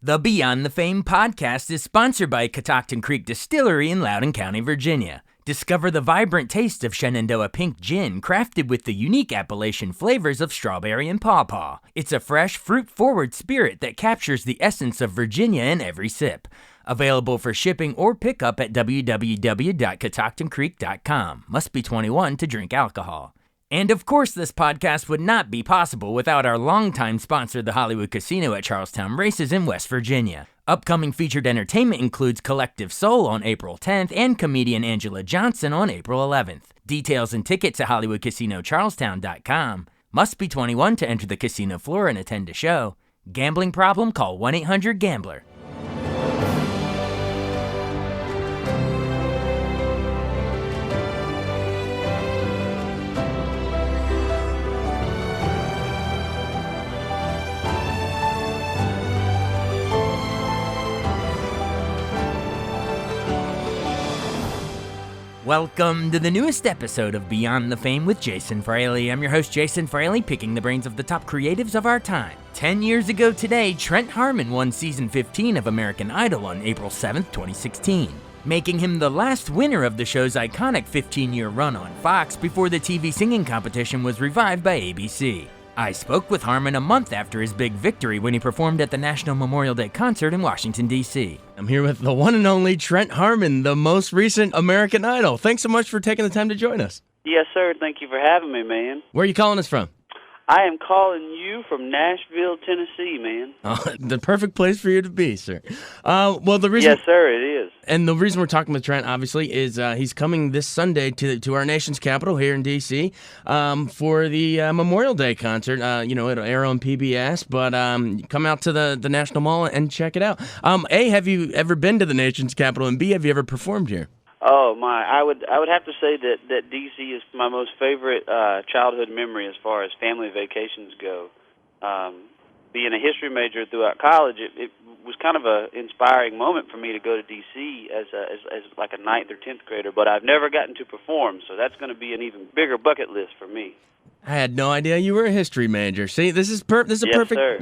The Beyond the Fame podcast is sponsored by Catoctin Creek Distillery in Loudoun County, Virginia. Discover the vibrant taste of Shenandoah Pink Gin, crafted with the unique Appalachian flavors of strawberry and pawpaw. It's a fresh, fruit-forward spirit that captures the essence of Virginia in every sip. Available for shipping or pickup at www.catoctincreek.com. Must be 21 to drink alcohol. And of course, this podcast would not be possible without our longtime sponsor, the Hollywood Casino at Charlestown Races in West Virginia. Upcoming featured entertainment includes Collective Soul on April 10th and comedian Angela Johnson on April 11th. Details and tickets at HollywoodCasinoCharlestown.com. Must be 21 to enter the casino floor and attend a show. Gambling problem? Call 1-800-GAMBLER. Welcome to the newest episode of Beyond the Fame with Jason Fraley. I'm your host, Jason Fraley, picking the brains of the top creatives of our time. 10 years ago today, Trent Harmon won Season 15 of American Idol on April 7th, 2016, making him the last winner of the show's iconic 15-year run on Fox before the TV singing competition was revived by ABC. I spoke with Harmon a month after his big victory when he performed at the National Memorial Day concert in Washington, D.C. I'm here with the one and only Trent Harmon, the most recent American Idol. Thanks so much for taking the time to join us. Yes, sir. Thank you for having me, man. Where are you calling us from? I am calling you from Nashville, Tennessee, man. The perfect place for you to be, sir. Well, the reason... Yes, sir, it is. And the reason we're talking with Trent, obviously, is he's coming this Sunday to our nation's capital here in D.C. For the Memorial Day concert. It'll air on PBS, but come out to the National Mall and check it out. A, have you ever been to the nation's capital? And B, have you ever performed here? Oh, my. I would have to say that D.C. is my most favorite childhood memory as far as family vacations go. Being a history major throughout college, it was kind of an inspiring moment for me to go to D.C. as like a 9th or 10th grader, but I've never gotten to perform, so that's going to be an even bigger bucket list for me. I had no idea you were a history major. See, this is a yes,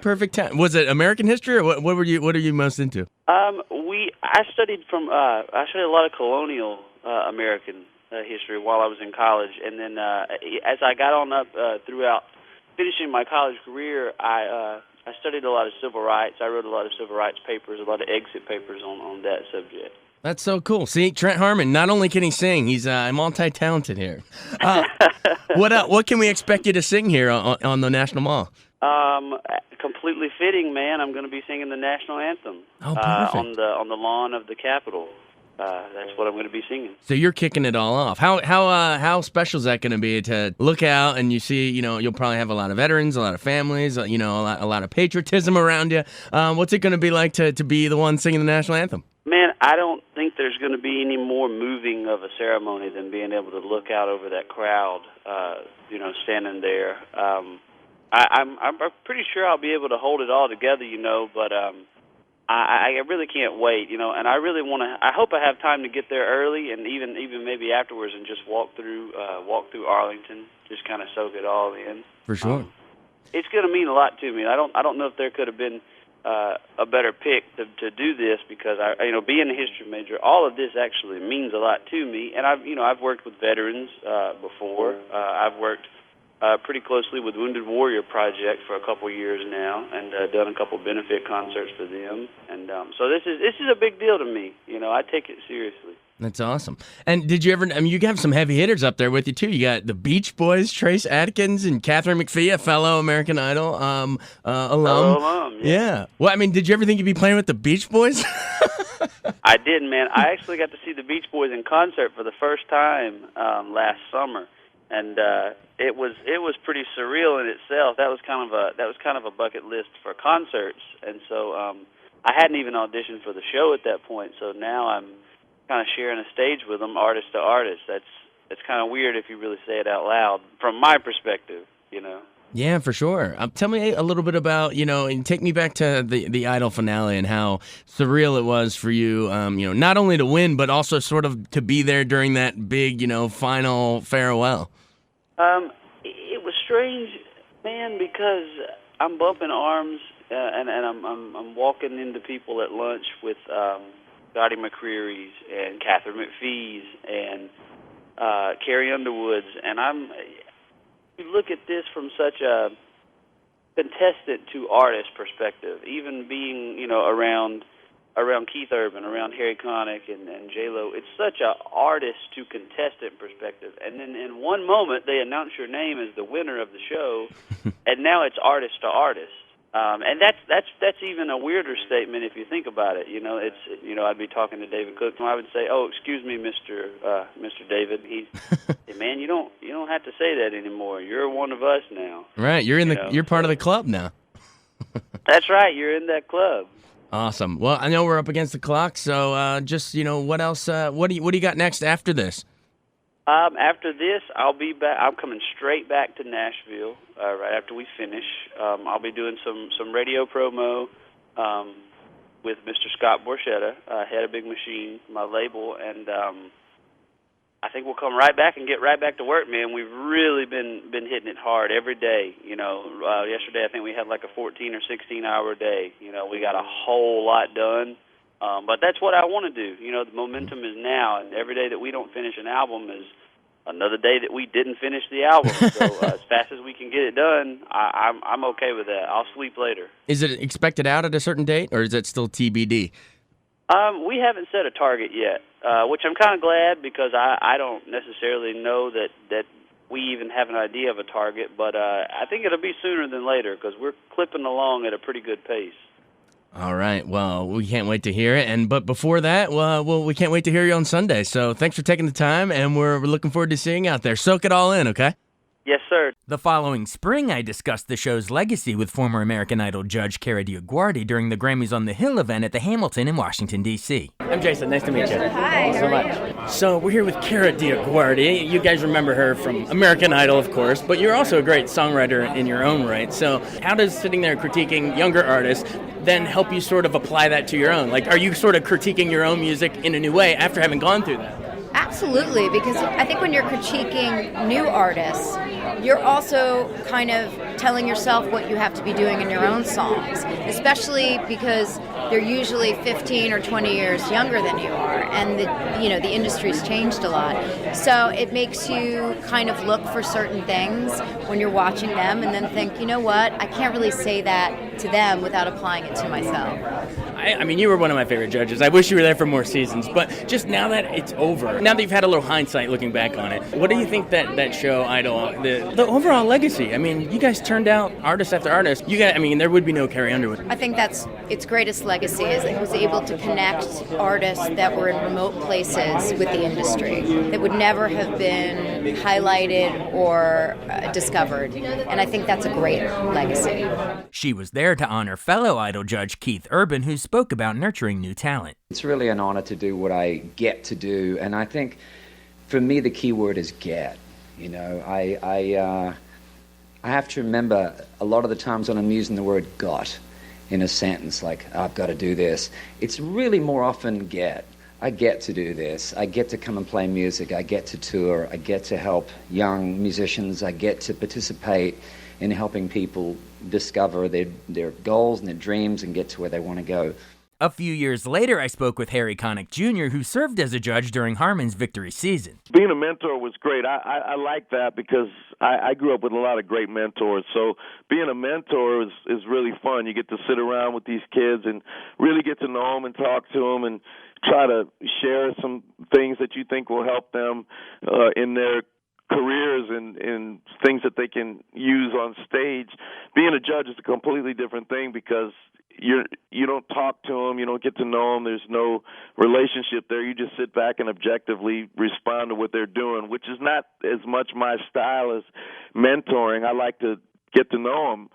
perfect time. Was it American history, or what are you most into? I studied a lot of colonial American history while I was in college, and then as I got on up throughout finishing my college career, I studied a lot of civil rights. I wrote a lot of civil rights papers, a lot of exit papers on that subject. That's so cool. See, Trent Harmon, not only can he sing, he's multi-talented here. What can we expect you to sing here on the National Mall? Completely fitting, man. I'm going to be singing the national anthem on the lawn of the Capitol. That's what I'm going to be singing. So you're kicking it all off. How special is that going to be to look out and you see, you'll probably have a lot of veterans, a lot of families, a lot of patriotism around you. What's it going to be like to be the one singing the national anthem? Man, I don't think there's going to be any more moving of a ceremony than being able to look out over that crowd, standing there. I'm pretty sure I'll be able to hold it all together, but I really can't wait, and I really want to. I hope I have time to get there early, and even maybe afterwards, and just walk through Arlington, just kind of soak it all in. For sure, it's going to mean a lot to me. I don't know if there could have been a better pick to do this, because being a history major, all of this actually means a lot to me. And I've worked with veterans before. I've worked pretty closely with Wounded Warrior Project for a couple years now, and done a couple benefit concerts for them. And so this is a big deal to me. I take it seriously. That's awesome. And did you ever, you have some heavy hitters up there with you, too. You got the Beach Boys, Trace Adkins, and Catherine McPhee, a fellow American Idol alum. Alum, yeah. Well, did you ever think you'd be playing with the Beach Boys? I did, man. I actually got to see the Beach Boys in concert for the first time last summer, and it was pretty surreal in itself. That was kind of a bucket list for concerts, and so I hadn't even auditioned for the show at that point. So now I'm kind of sharing a stage with them, artist to artist. That's kind of weird if you really say it out loud, from my perspective, Yeah, for sure. Tell me a little bit about, and take me back to the Idol finale and how surreal it was for you, not only to win, but also sort of to be there during that big, final farewell. It was strange, man, because I'm bumping arms, and I'm walking into people at lunch with Dottie McCreary's and Catherine McPhee's and Carrie Underwood's, and you look at this from such a contestant to artist perspective, even being, around Keith Urban, around Harry Connick and J-Lo. It's such a artist to contestant perspective. And then in one moment they announce your name as the winner of the show, and now it's artist to artist. And that's even a weirder statement if you think about it. I'd be talking to David Cook, and I would say, "Oh, excuse me, Mr. David." He's, "Hey, man, you don't have to say that anymore. You're one of us now." Right, you're part of the club now. That's right, you're in that club. Awesome. Well, I know we're up against the clock, so what else? What do you got next after this? After this, I'll be back. I'm coming straight back to Nashville right after we finish. I'll be doing some radio promo with Mr. Scott Borchetta, head of Big Machine, my label, and I think we'll come right back and get right back to work, man. We've really been hitting it hard every day. Yesterday I think we had like a 14 or 16-hour day. We got a whole lot done. But that's what I want to do. The momentum is now, and every day that we don't finish an album is another day that we didn't finish the album. So as fast as we can get it done, I'm okay with that. I'll sleep later. Is it expected out at a certain date, or is it still TBD? We haven't set a target yet, which I'm kind of glad, because I don't necessarily know that we even have an idea of a target, but I think it'll be sooner than later, because we're clipping along at a pretty good pace. All right. Well, we can't wait to hear it. But before that, we can't wait to hear you on Sunday. So thanks for taking the time, and we're looking forward to seeing you out there. Soak it all in, okay? Yes, sir. The following spring, I discussed the show's legacy with former American Idol judge Cara DioGuardi during the Grammys on the Hill event at the Hamilton in Washington, D.C. I'm Jason. Nice to meet you. Hi. Thanks so much. So we're here with Cara DioGuardi. You guys remember her from American Idol, of course, but you're also a great songwriter in your own right. So how does sitting there critiquing younger artists then help you sort of apply that to your own? Like, are you sort of critiquing your own music in a new way after having gone through that? Absolutely, because I think when you're critiquing new artists, you're also kind of telling yourself what you have to be doing in your own songs, especially because they're usually 15 or 20 years younger than you are, and the industry's changed a lot. So it makes you kind of look for certain things when you're watching them, and then think, you know what, I can't really say that to them without applying it to myself. I mean, you were one of my favorite judges. I wish you were there for more seasons, but just now that it's over, now that you've had a little hindsight looking back on it, what do you think that show, Idol, the overall legacy? I mean, you guys turned out artist after artist. There would be no Carrie Underwood. I think that's its greatest legacy, is it was able to connect artists that were in remote places with the industry that would never have been highlighted or discovered, and I think that's a great legacy. She was there to honor fellow Idol judge Keith Urban, who spoke about nurturing new talent. It's really an honor to do what I get to do, and I think for me the key word is get. I have to remember a lot of the times when I'm using the word got in a sentence, like, I've got to do this, it's really more often get. I get to do this. I get to come and play music. I get to tour. I get to help young musicians. I get to participate in helping people discover their goals and their dreams and get to where they want to go. A few years later, I spoke with Harry Connick Jr., who served as a judge during Harmon's victory season. Being a mentor was great. I like that because I grew up with a lot of great mentors. So being a mentor is really fun. You get to sit around with these kids and really get to know them and talk to them and try to share some things that you think will help them in their careers and things that they can use on stage. Being a judge is a completely different thing because you don't talk to them, you don't get to know them, there's no relationship there. You just sit back and objectively respond to what they're doing, which is not as much my style as mentoring. I like to get to know them.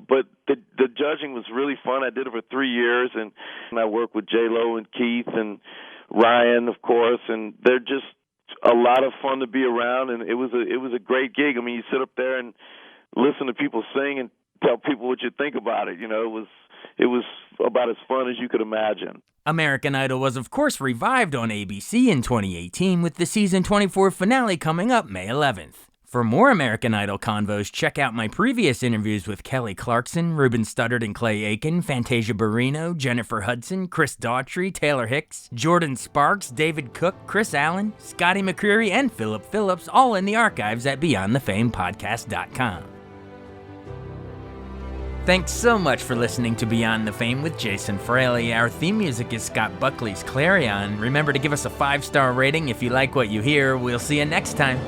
But the judging was really fun. I did it for 3 years, and I worked with J-Lo and Keith and Ryan, of course, and they're just a lot of fun to be around, and it was a great gig. I mean, you sit up there and listen to people sing and tell people what you think about it. It was about as fun as you could imagine. American Idol was, of course, revived on ABC in 2018 with the season 24 finale coming up May 11th. For more American Idol convos, check out my previous interviews with Kelly Clarkson, Ruben Studdard and Clay Aiken, Fantasia Barrino, Jennifer Hudson, Chris Daughtry, Taylor Hicks, Jordan Sparks, David Cook, Chris Allen, Scotty McCreery, and Philip Phillips, all in the archives at BeyondTheFamePodcast.com. Thanks so much for listening to Beyond the Fame with Jason Fraley. Our theme music is Scott Buckley's Clarion. Remember to give us a 5-star rating if you like what you hear. We'll see you next time.